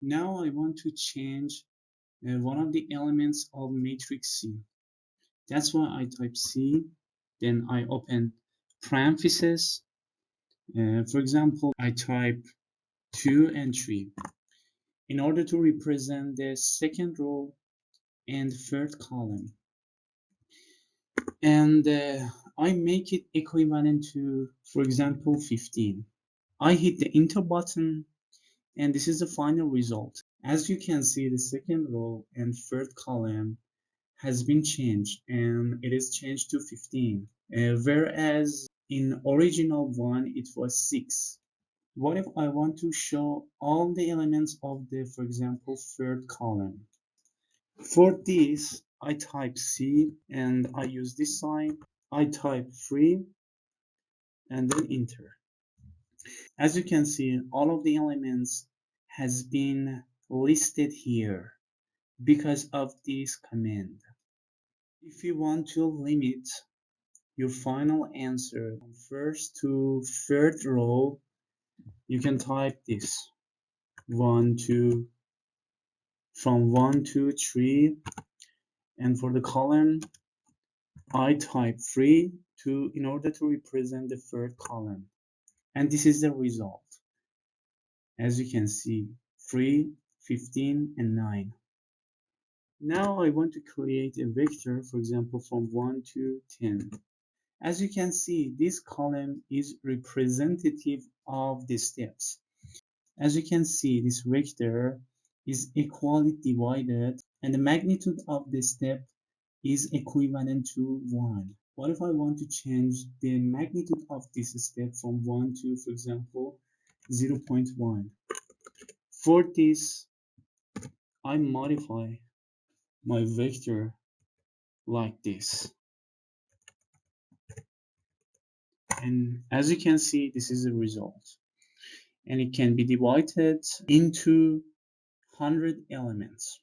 Now I want to change one of the elements of matrix C. That's why I type C, then I open parentheses. For example, I type 2 and 3 in order to represent the second row and third column. And I make it equivalent to, for example, 15. I hit the enter button, and this is the final result. As you can see, the second row and third column has been changed, and it is changed to 15, whereas in original one it was 6. What if I want to show all the elements of the, for example, third column? For this, I type C and I use this sign. I type 3 and then enter. As you can see, all of the elements has been listed here because of this command. If you want to limit your final answer from first to third row, you can type this 1, 2, from 1 to 3, and for the column, I type 3 in order to represent the third column. And this is the result. As you can see, 3, 15, and 9. Now I want to create a vector, for example, from 1 to 10. As you can see, this column is representative of the steps. As you can see, this vector is equally divided, and the magnitude of the step is equivalent to 1. What if I want to change the magnitude of this step from 1 to, for example, 0.1? For this, I modify my vector like this. And as you can see, this is the result. And it can be divided into 100 elements.